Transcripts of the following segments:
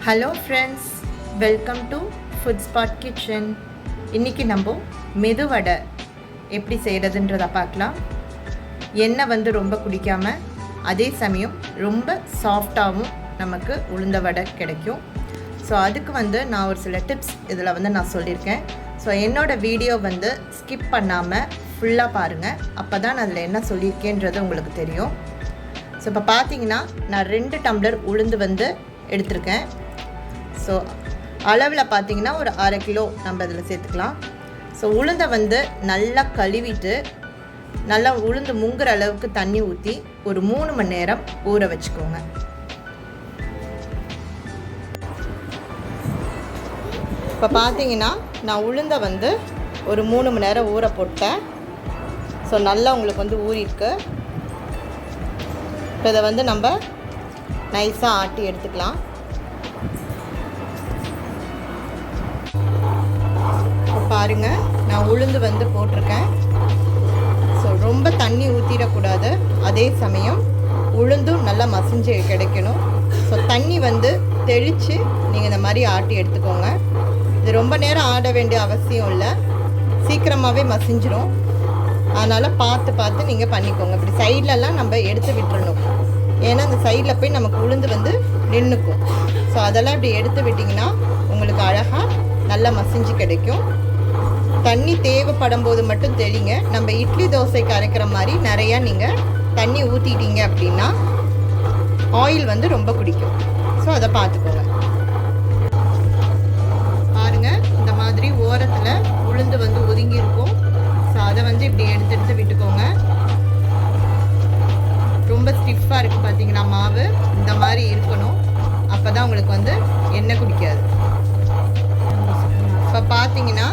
Hello friends, welcome to food spot kitchen. இன்றைக்கி நம்ம மெது வடை எப்படி செய்கிறதுன்றதை பார்க்கலாம். எண்ணெய் ரொம்ப குடிக்காமல் அதே சமயம் ரொம்ப சாஃப்டாகவும் நமக்கு உளுந்த வடை கிடைக்கும். ஸோ அதுக்கு நான் ஒரு சில டிப்ஸ் இதில் நான் சொல்லியிருக்கேன். ஸோ என்னோடய வீடியோ ஸ்கிப் பண்ணாமல் ஃபுல்லாக பாருங்கள். அப்போ தான் நான் அதில் என்ன சொல்லியிருக்கேன்றது உங்களுக்கு தெரியும். ஸோ இப்போ பார்த்தீங்கன்னா நான் 2 டம்ளர் உளுந்து எடுத்திருக்கேன். ஸோ அளவில் பார்த்தீங்கன்னா ஒரு 1/2 கிலோ நம்ம இதில் சேர்த்துக்கலாம். ஸோ உளுந்தை நல்லா கழுவிட்டு நல்லா உளுந்து முங்குற அளவுக்கு தண்ணி ஊற்றி ஒரு 3 மணி நேரம் ஊற வச்சுக்கோங்க. இப்போ பார்த்தீங்கன்னா நான் உளுந்தை ஒரு 3 மணி நேரம் ஊற போட்டேன். ஸோ நல்லா உங்களுக்கு ஊறிருக்கு. இப்போ இதை நம்ம நைஸாக ஆட்டி எடுத்துக்கலாம். பாருங்கள், நான் உளுந்து போட்டிருக்கேன். ஸோ ரொம்ப தண்ணி ஊற்றிடக்கூடாது, அதே சமயம் உளுந்தும் நல்லா மசிஞ்சு கிடைக்கணும். ஸோ தண்ணி தெளித்து நீங்கள் இந்த மாதிரி ஆட்டி எடுத்துக்கோங்க. இது ரொம்ப நேரம் ஆட வேண்டிய அவசியம் இல்லை, சீக்கிரமாகவே மசிஞ்சிரும். அதனால் பார்த்து நீங்கள் பண்ணிக்கோங்க. இப்படி சைட்லலாம் நம்ம எடுத்து விட்டுறணும், ஏன்னா அந்த சைடில் போய் நமக்கு உளுந்து நின்றுக்கும். ஸோ அதெல்லாம் இப்படி எடுத்து விட்டிங்கன்னா உங்களுக்கு அழகாக நல்லா மசிஞ்சு கிடைக்கும். தண்ணி தேவைப்படும் போது மட்டும் தெளிங்க. நம்ம இட்லி தோசைக்கு அரைக்கிற மாதிரி நிறையா நீங்கள் தண்ணி ஊற்றிட்டீங்க அப்படின்னா ஆயில் ரொம்ப குடிக்கும். ஸோ அதை பார்த்துக்கோங்க. பாருங்கள், இந்த மாதிரி ஓரத்தில் உளுந்து ஒதுங்கி இருக்கும். ஸோ அதை இப்படி எடுத்து விட்டுக்கோங்க. ரொம்ப ஸ்டிஃபாக இருக்குது பார்த்தீங்கன்னா மாவு, இந்த மாதிரி இருக்கணும். அப்போ தான் உங்களுக்கு எண்ணெய் குடிக்காது. இப்போ பார்த்தீங்கன்னா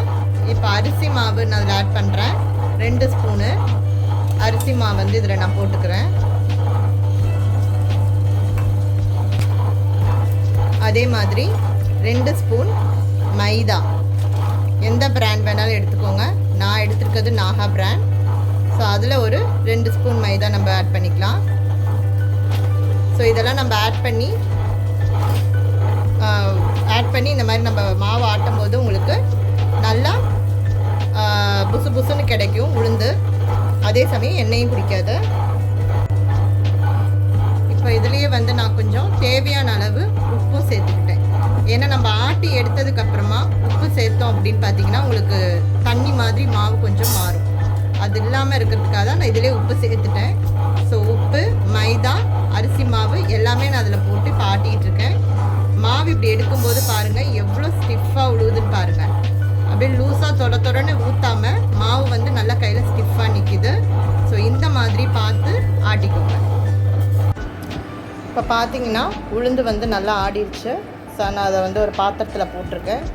இப்போ அரிசி மாவு நான் அதில் ஆட் பண்ணுறேன். 2 ஸ்பூனு அரிசி மாவு இதில் நான் போட்டுக்கிறேன். அதே மாதிரி 2 ஸ்பூன் மைதா. எந்த பிராண்ட் வேணாலும் எடுத்துக்கோங்க. நான் எடுத்துருக்கிறது நாகா பிராண்ட். ஸோ அதில் ஒரு 2 ஸ்பூன் மைதா நம்ம ஆட் பண்ணிக்கலாம். ஸோ இதெல்லாம் நம்ம ஆட் பண்ணி இந்த மாதிரி நம்ம மாவு ஆட்டும் போது உங்களுக்கு நல்லா புசு புசுன்னு கிடைக்கும் உளுந்து. அதே சமயம் எண்ணெயும் குடிக்காது. இப்போ இதுலேயே நான் கொஞ்சம் தேவையான அளவு உப்பும் சேர்த்துக்கிட்டேன். ஏன்னா நம்ம ஆட்டி எடுத்ததுக்கப்புறமா உப்பு சேர்த்தோம் அப்படின்னு பார்த்தீங்கன்னா உங்களுக்கு தண்ணி மாதிரி மாவு கொஞ்சம் மாறும். அது இல்லாமல் இருக்கிறதுக்காக தான் நான் இதிலே உப்பு சேர்த்துட்டேன். ஸோ உப்பு, மைதா, அரிசி மாவு எல்லாமே நான் அதில் போட்டு இப்போ ஆட்டிகிட்டு இருக்கேன். மாவு இப்படி எடுக்கும்போது பாருங்கள் எவ்வளோ ஸ்டிஃபாக உழுவுதுன்னு பாருங்கள். அப்படியே லூஸாக தொடன்னு ஊற்றாமல் மாவு நல்லா கையில் ஸ்டிஃபாக நிற்கிது. ஸோ இந்த மாதிரி பார்த்து ஆட்டிக்கோங்க. இப்போ பார்த்தீங்கன்னா உளுந்து நல்லா ஆடிடுச்சு. ஸோ நான் அதை ஒரு பாத்திரத்தில் போட்டிருக்கேன்.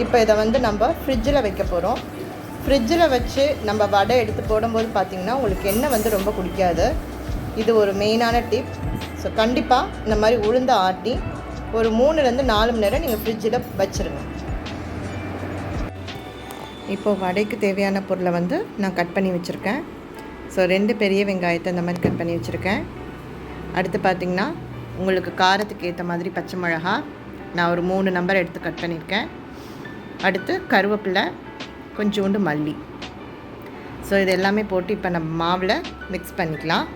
இப்போ இதை நம்ம ஃப்ரிட்ஜில் வைக்க போகிறோம். ஃப்ரிட்ஜில் வச்சு நம்ம வடை எடுத்து போடும்போது பார்த்திங்கன்னா உங்களுக்கு எண்ணெய் ரொம்ப குடிக்காது. இது ஒரு மெயினான டிப். ஸோ கண்டிப்பாக இந்த மாதிரி உளுந்து ஆட்டி ஒரு 3லேருந்து 4 மணி நேரம் நீங்கள் ஃப்ரிட்ஜில் வச்சுருங்க. இப்போது வடைக்கு தேவையான பொருளை நான் கட் பண்ணி வச்சுருக்கேன். ஸோ 2 பெரிய வெங்காயத்தை இந்த மாதிரி கட் பண்ணி வச்சுருக்கேன். அடுத்து பார்த்திங்கன்னா உங்களுக்கு காரத்துக்கு ஏற்ற மாதிரி பச்சை மிளகா நான் ஒரு 3 நம்பர் எடுத்து கட் பண்ணியிருக்கேன். அடுத்து கருவேப்பிலை, கொஞ்சோண்டு மல்லி. ஸோ இது எல்லாமே போட்டு இப்போ நம்ம மாவில் மிக்ஸ் பண்ணிக்கலாம்.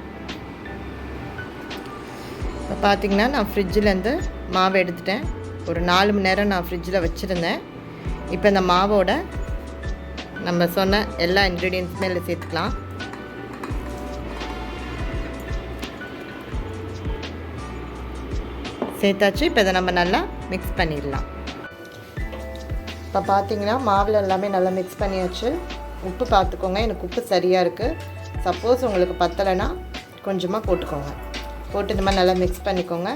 இப்போ பார்த்திங்கன்னா நான் ஃப்ரிட்ஜிலேருந்து மாவு எடுத்துட்டேன். ஒரு 4 மணி நேரம் நான் ஃப்ரிட்ஜில் வச்சுருந்தேன். இப்போ இந்த மாவோட நம்ம சொன்ன எல்லா இன்க்ரீடியன்ட்ஸுமே இதில் சேர்த்துக்கலாம். சேர்த்தாச்சு. இப்போ இதை நம்ம நல்லா மிக்ஸ் பண்ணிடலாம். இப்போ பார்த்தீங்கன்னா மாவில் எல்லாமே நல்லா மிக்ஸ் பண்ணியாச்சு. உப்பு பார்த்துக்கோங்க, எனக்கு உப்பு சரியாக இருக்குது. சப்போஸ் உங்களுக்கு பத்தலைன்னா கொஞ்சமாக போட்டுக்கோங்க. போட்டு இந்த மாதிரி நல்லா மிக்ஸ் பண்ணிக்கோங்க.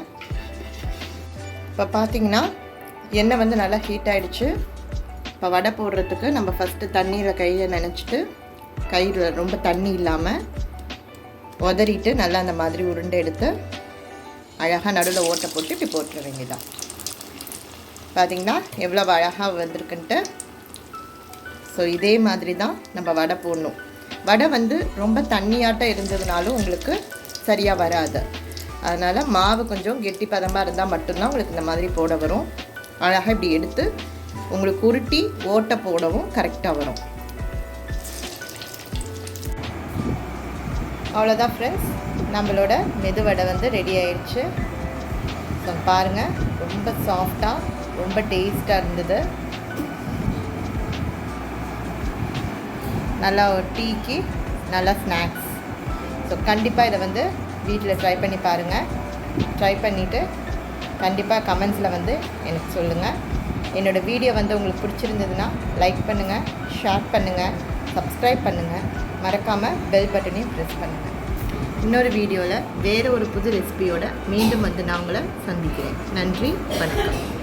இப்போ பார்த்தீங்கன்னா எண்ணெய் நல்லா ஹீட் ஆகிடுச்சு. இப்போ வடை போடுறதுக்கு நம்ம ஃபஸ்ட்டு தண்ணீரில் கையில் நினச்சிட்டு கையில் ரொம்ப தண்ணி இல்லாமல் உதறிட்டு நல்லா அந்த மாதிரி உருண்டை எடுத்து அழகாக நடுவில் ஓட்டை போட்டு இப்படி போட்டுற வேண்டியதான். பார்த்திங்கன்னா எவ்வளோ அழகாக வந்திருக்குன்ட்டு. ஸோ இதே மாதிரி தான் நம்ம வடை போடணும். வடை ரொம்ப தண்ணியாட்டம் இருந்ததுனாலும் உங்களுக்கு சரியாக வராது. அதனால் மாவு கொஞ்சம் கெட்டி பதமாக இருந்தால் மட்டும்தான் உங்களுக்கு இந்த மாதிரி போட வரும். அழகாக இப்படி எடுத்து உங்களுக்கு உருட்டி ஓட்டை போடவும் கரெக்டாக வரும். அவ்வளோதான் ஃப்ரெண்ட்ஸ், நம்மளோட மெதுவடை வந்து ரெடி ஆயிடுச்சு. ஸோ பாருங்கள், ரொம்ப சாஃப்டாக ரொம்ப டேஸ்ட்டாக இருந்தது. நல்லா ஒரு டீக்கு நல்லா ஸ்நாக்ஸ். ஸோ கண்டிப்பாக இதை வந்து வீட்டில் ட்ரை பண்ணி பாருங்கள். ட்ரை பண்ணிவிட்டு கண்டிப்பாக கமெண்ட்ஸில் வந்து எனக்கு சொல்லுங்கள். என்னோடய வீடியோ வந்து உங்களுக்கு பிடிச்சிருந்ததுன்னா லைக் பண்ணுங்கள், ஷேர் பண்ணுங்கள், சப்ஸ்கிரைப் பண்ணுங்கள். மறக்காமல் பெல் பட்டனையும் ப்ரெஸ் பண்ணுங்கள். இன்னொரு வீடியோவில் வேறு ஒரு புது ரெசிபியோடு மீண்டும் வந்து நான் உங்களை சந்திக்கிறேன். நன்றி, வணக்கம்.